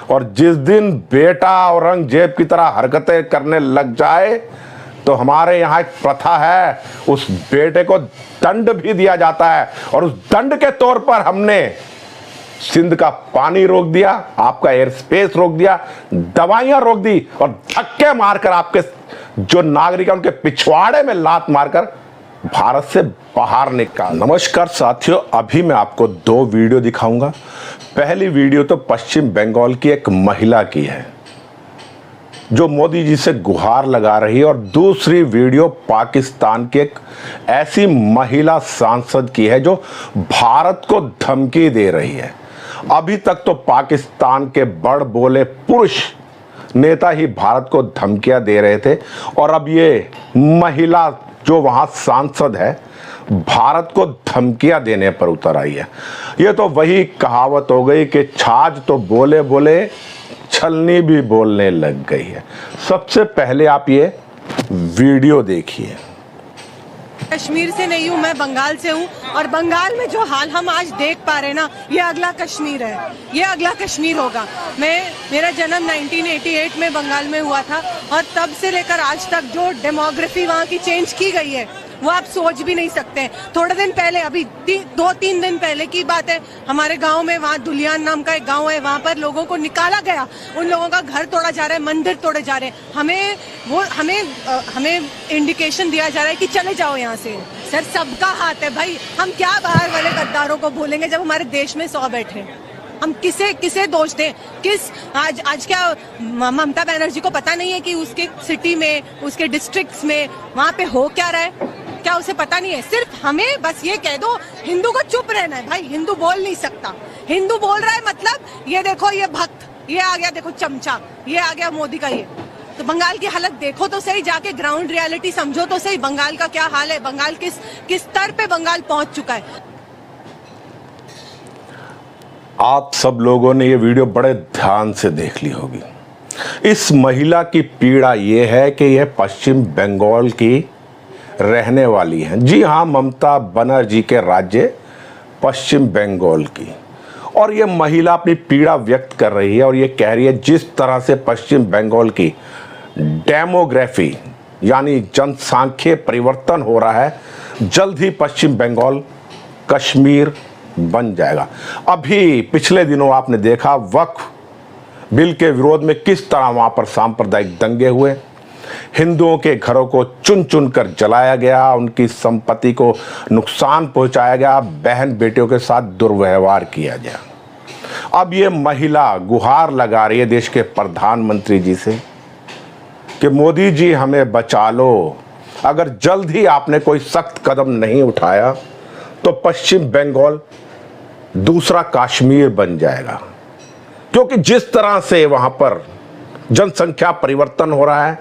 और जिस दिन बेटा औरंगजेब की तरह हरकतें करने लग जाए तो हमारे यहाँ एक प्रथा है, उस बेटे को दंड भी दिया जाता है। और उस दंड के तौर पर हमने सिंध का पानी रोक दिया, आपका एयर स्पेस रोक दिया, दवाइयां रोक दी और धक्के मारकर आपके जो नागरिक हैं उनके पिछवाड़े में लात मारकर भारत से बाहर निकाल। नमस्कार साथियों, अभी मैं आपको दो वीडियो दिखाऊंगा। पहली वीडियो तो पश्चिम बंगाल की एक महिला की है जो मोदी जी से गुहार लगा रही है, और दूसरी वीडियो पाकिस्तान की एक ऐसी महिला सांसद की है जो भारत को धमकी दे रही है। अभी तक तो पाकिस्तान के बड़ बोले पुरुष नेता ही भारत को धमकियां दे रहे थे, और अब ये महिला जो वहां सांसद है भारत को धमकियां देने पर उतर आई है। ये तो वही कहावत हो गई कि छाछ तो बोले बोले छलनी भी बोलने लग गई है। सबसे पहले आप ये वीडियो देखिए। कश्मीर से नहीं हूँ, मैं बंगाल से हूँ, और बंगाल में जो हाल हम आज देख पा रहे हैं ना, ये अगला कश्मीर है, ये अगला कश्मीर होगा। मेरा जन्म 1988 में बंगाल में हुआ था, और तब से लेकर आज तक जो डेमोग्राफी वहाँ की चेंज की गई है वो आप सोच भी नहीं सकते। थोड़े दिन पहले, अभी 2-3 दिन पहले की बात है, हमारे गांव में, वहाँ दुलियान नाम का एक गांव है, वहाँ पर लोगों को निकाला गया, उन लोगों का घर तोड़ा जा रहा है, मंदिर तोड़े जा रहे हैं। हमें इंडिकेशन दिया जा रहा है कि चले जाओ यहाँ से। सर, सबका हाथ है भाई, हम क्या बाहर वाले गद्दारों को भूलेंगे जब हमारे देश में 100 बैठे। हम किसे दोष दें? आज क्या ममता बनर्जी को पता नहीं है कि उसके सिटी में, उसके डिस्ट्रिक्ट्स में वहाँ पे हो क्या रहा है? क्या उसे पता नहीं है? सिर्फ हमें बस ये कह दो, हिंदू को चुप रहना है भाई। हिंदू बोल नहीं सकता, हिंदू बोल रहा है मतलब ये देखो, ये भक्त, ये आ गया, देखो चमचा, ये आ गया मोदी का। ये तो बंगाल की हालत देखो तो सही, जाके ग्राउंड रियलिटी समझो तो सही, बंगाल का क्या हाल है, बंगाल किस स्तर पे बंगाल पहुंच चुका है। आप सब लोगों ने ये वीडियो बड़े ध्यान से देख ली होगी। इस महिला की पीड़ा ये है कि यह पश्चिम बंगाल की रहने वाली है। जी हाँ, ममता बनर्जी के राज्य पश्चिम बंगाल की। और ये महिला अपनी पीड़ा व्यक्त कर रही है और ये कह रही है जिस तरह से पश्चिम बंगाल की डेमोग्राफी यानी जनसांख्यिकीय परिवर्तन हो रहा है, जल्द ही पश्चिम बंगाल कश्मीर बन जाएगा। अभी पिछले दिनों आपने देखा वक्फ बिल के विरोध में किस तरह वहां पर सांप्रदायिक दंगे हुए, हिंदुओं के घरों को चुन चुन कर जलाया गया, उनकी संपत्ति को नुकसान पहुंचाया गया, बहन बेटियों के साथ दुर्व्यवहार किया गया। अब ये महिला गुहार लगा रही है देश के प्रधानमंत्री जी से कि मोदी जी हमें बचा लो, अगर जल्द ही आपने कोई सख्त कदम नहीं उठाया तो पश्चिम बंगाल दूसरा कश्मीर बन जाएगा। क्योंकि जिस तरह से वहां पर जनसंख्या परिवर्तन हो रहा है,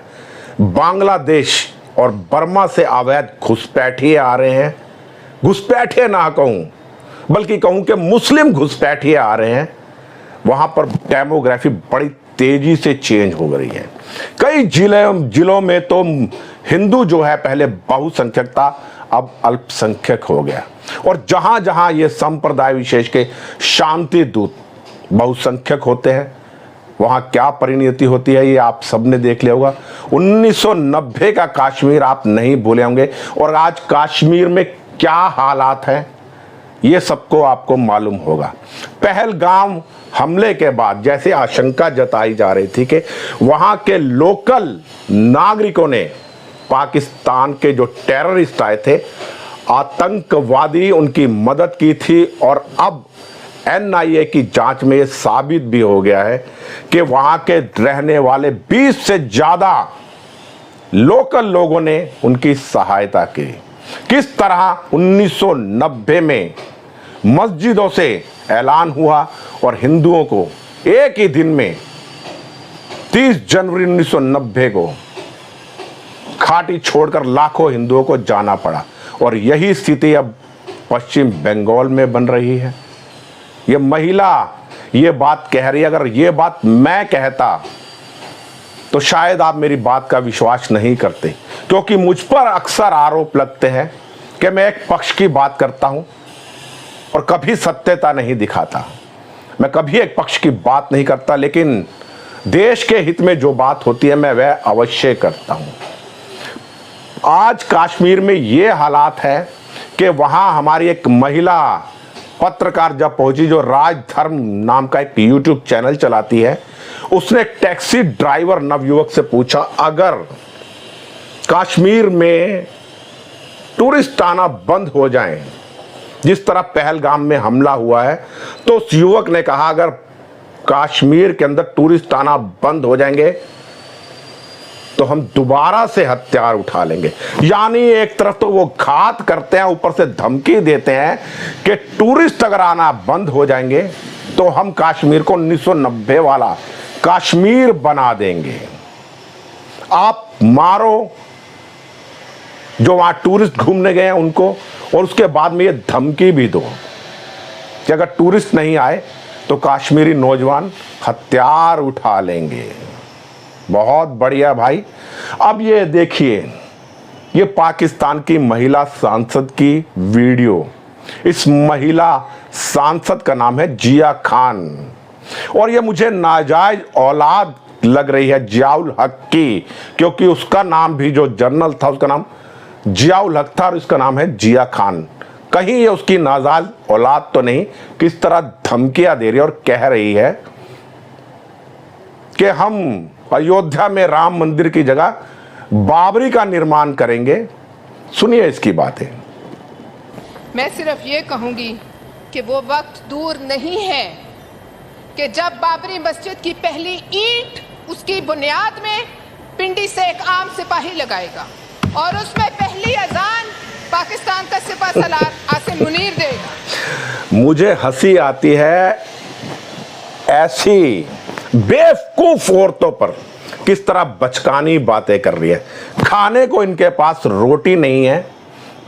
बांग्लादेश और बर्मा से अवैध घुसपैठिए आ रहे हैं, घुसपैठिए ना कहूं बल्कि कहूं कि मुस्लिम घुसपैठिए आ रहे हैं, वहां पर डेमोग्राफी बड़ी तेजी से चेंज हो रही है। कई जिलों में तो हिंदू जो है पहले बहुसंख्यक था, अब अल्पसंख्यक हो गया। और जहां जहां ये संप्रदाय विशेष के शांति दूत बहुसंख्यक होते हैं, वहां क्या परिणति होती है ये आप सबने देख लिया होगा। 1990 का कश्मीर आप नहीं भूले होंगे, और आज कश्मीर में क्या हालात हैं ये सबको आपको मालूम होगा। पहलगाम हमले के बाद जैसे आशंका जताई जा रही थी कि वहां के लोकल नागरिकों ने पाकिस्तान के जो टेररिस्ट आए थे, आतंकवादी, उनकी मदद की थी, और अब NIA की जांच में यह साबित भी हो गया है कि वहां के रहने वाले 20 से ज्यादा लोकल लोगों ने उनकी सहायता की। किस तरह 1990 में मस्जिदों से ऐलान हुआ और हिंदुओं को एक ही दिन में 30 जनवरी 1990 को घाटी छोड़कर लाखों हिंदुओं को जाना पड़ा, और यही स्थिति अब पश्चिम बंगाल में बन रही है। ये महिला ये बात कह रही है, अगर ये बात मैं कहता तो शायद आप मेरी बात का विश्वास नहीं करते, क्योंकि मुझ पर अक्सर आरोप लगते हैं कि मैं एक पक्ष की बात करता हूं और कभी सत्यता नहीं दिखाता। मैं कभी एक पक्ष की बात नहीं करता, लेकिन देश के हित में जो बात होती है मैं वह अवश्य करता हूं। आज कश्मीर में ये हालात है कि वहां हमारी एक महिला पत्रकार जब पहुंची, जो राज धर्म नाम का एक यूट्यूब चैनल चलाती है, उसने एक टैक्सी ड्राइवर नवयुवक से पूछा, अगर कश्मीर में टूरिस्ट आना बंद हो जाएं, जिस तरह पहलगाम में हमला हुआ है, तो उस युवक ने कहा अगर कश्मीर के अंदर टूरिस्ट आना बंद हो जाएंगे तो हम दोबारा से हथियार उठा लेंगे। यानी एक तरफ तो वो घात करते हैं, ऊपर से धमकी देते हैं कि टूरिस्ट अगर आना बंद हो जाएंगे तो हम कश्मीर को 1990 वाला कश्मीर बना देंगे। आप मारो जो वहां टूरिस्ट घूमने गए हैं उनको, और उसके बाद में ये धमकी भी दो कि अगर टूरिस्ट नहीं आए तो कश्मीरी नौजवान हथियार उठा लेंगे। बहुत बढ़िया भाई। अब ये देखिए, ये पाकिस्तान की महिला सांसद की वीडियो। इस महिला सांसद का नाम है जिया खान, और ये मुझे नाजायज औलाद लग रही है जियाउल हक की, क्योंकि उसका नाम भी जो जनरल था उसका नाम जियाउल हक था और इसका नाम है जिया खान। कहीं ये उसकी नाजायज औलाद तो नहीं? किस तरह धमकियां दे रही है और कह रही है कि हम अयोध्या में राम मंदिर की जगह बाबरी का निर्माण करेंगे। सुनिए इसकी बातें। मैं सिर्फ ये कहूंगी कि वो वक्त दूर नहीं है कि जब बाबरी मस्जिद की पहली ईंट उसकी बुनियाद में पिंडी से एक आम सिपाही लगाएगा और उसमें पहली अजान पाकिस्तान का सिपहसालार आसिम मुनीर देगा। मुझे हंसी आती है ऐसी बेवकूफ औरतों पर, किस तरह बचकानी बातें कर रही है। खाने को इनके पास रोटी नहीं है,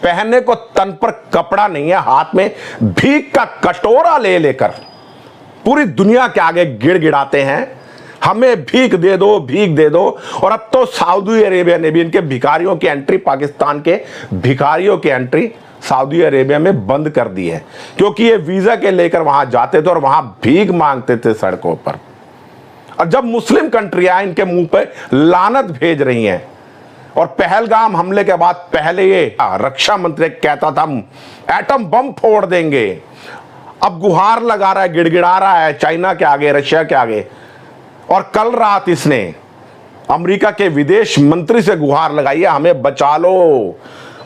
पहनने को तन पर कपड़ा नहीं है, हाथ में भीख का कटोरा ले लेकर पूरी दुनिया के आगे गिड़गिड़ाते हैं, हमें भीख दे दो, भीख दे दो। और अब तो सऊदी अरेबिया ने भी इनके भिखारियों की एंट्री, पाकिस्तान के भिखारियों की एंट्री सऊदी अरेबिया में बंद कर दी है, क्योंकि ये वीजा के लेकर वहां जाते थे और वहां भीख मांगते थे सड़कों पर। और जब मुस्लिम कंट्रियां इनके मुंह पे लानत भेज रही हैं, और पहलगाम हमले के बाद पहले ये रक्षा मंत्री कहता था हम एटम बम फोड़ देंगे, अब गुहार लगा रहा है, गिड़गिड़ा रहा है चाइना के आगे, रशिया के आगे। और कल रात इसने अमेरिका के विदेश मंत्री से गुहार लगाई है, हमें बचा लो,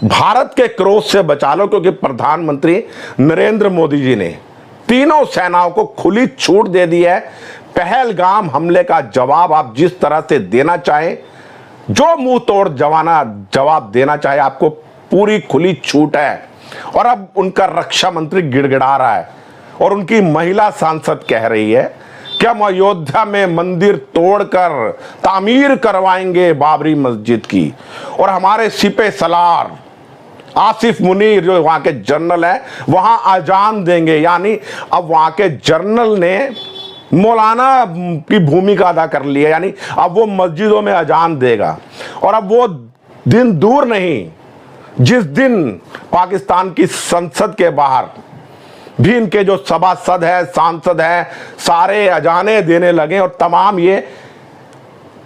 भारत के क्रोध से बचा लो, क्योंकि प्रधानमंत्री नरेंद्र मोदी जी ने तीनों सेनाओं को खुली छूट दे दी है। पहलगाम हमले का जवाब आप जिस तरह से देना चाहें, जो मुंह तोड़ जवाब देना चाहे, आपको पूरी खुली छूट है। और अब उनका रक्षा मंत्री गिड़गिड़ा रहा है और उनकी महिला सांसद कह रही है कि हम अयोध्या में मंदिर तोड़कर तामीर करवाएंगे बाबरी मस्जिद की, और हमारे सिपह सलार आसिफ मुनीर जो वहां के जनरल है वहां अजान देंगे। यानी अब वहां के जनरल ने मौलाना की भूमिका अदा कर ली है, यानी अब वो मस्जिदों में अजान देगा। और अब वो दिन दूर नहीं जिस दिन पाकिस्तान की संसद के बाहर भी इनके जो सभासद है, सांसद है, सारे अजाने देने लगे और तमाम ये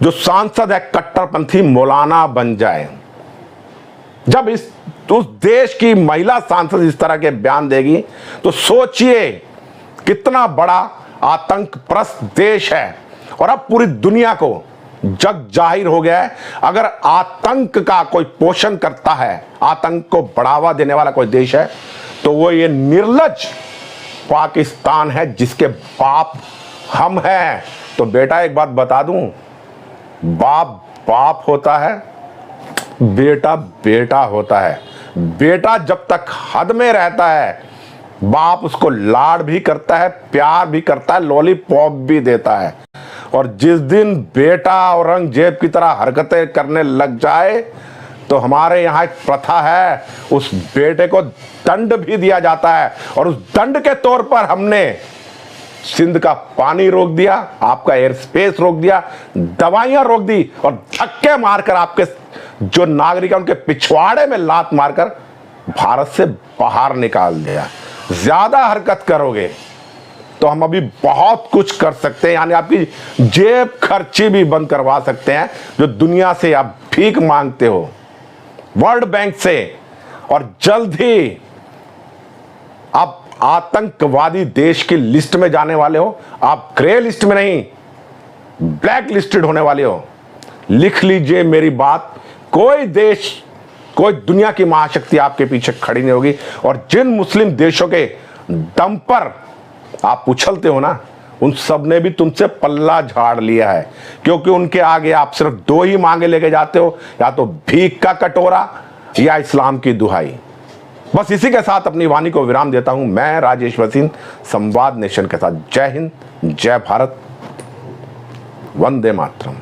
जो सांसद है कट्टरपंथी मौलाना बन जाए। जब उस देश की महिला सांसद इस तरह के बयान देगी तो सोचिए कितना बड़ा आतंकप्रस्त देश है। और अब पूरी दुनिया को जग जाहिर हो गया है, अगर आतंक का कोई पोषण करता है, आतंक को बढ़ावा देने वाला कोई देश है, तो वो ये निर्लज्ज पाकिस्तान है, जिसके बाप हम हैं। तो बेटा एक बात बता दूं, बाप बाप होता है, बेटा बेटा होता है। बेटा जब तक हद में रहता है, बाप उसको लाड भी करता है, प्यार भी करता है, लॉलीपॉप भी देता है। और जिस दिन बेटा औरंगजेब की तरह हरकतें करने लग जाए तो हमारे यहाँ एक प्रथा है, उस बेटे को दंड भी दिया जाता है। और उस दंड के तौर पर हमने सिंध का पानी रोक दिया, आपका एयर स्पेस रोक दिया, दवाइयां रोक दी और धक्के मारकर आपके जो नागरिक हैं उनके पिछवाड़े में लात मारकर भारत से बाहर निकाल दिया। ज्यादा हरकत करोगे तो हम अभी बहुत कुछ कर सकते हैं, यानी आपकी जेब खर्ची भी बंद करवा सकते हैं जो दुनिया से आप भीख मांगते हो, वर्ल्ड बैंक से। और जल्द ही आप आतंकवादी देश की लिस्ट में जाने वाले हो, आप ग्रे लिस्ट में नहीं, ब्लैक लिस्टेड होने वाले हो। लिख लीजिए मेरी बात, कोई देश, कोई दुनिया की महाशक्ति आपके पीछे खड़ी नहीं होगी। और जिन मुस्लिम देशों के दम पर आप उछलते हो ना, उन सब ने भी तुमसे पल्ला झाड़ लिया है, क्योंकि उनके आगे आप सिर्फ दो ही मांगे लेके जाते हो, या तो भीख का कटोरा या इस्लाम की दुहाई। बस इसी के साथ अपनी वाणी को विराम देता हूं। मैं राजेश वसीम, संवाद नेशन के साथ। जय हिंद, जय भारत, वंदे मातरम।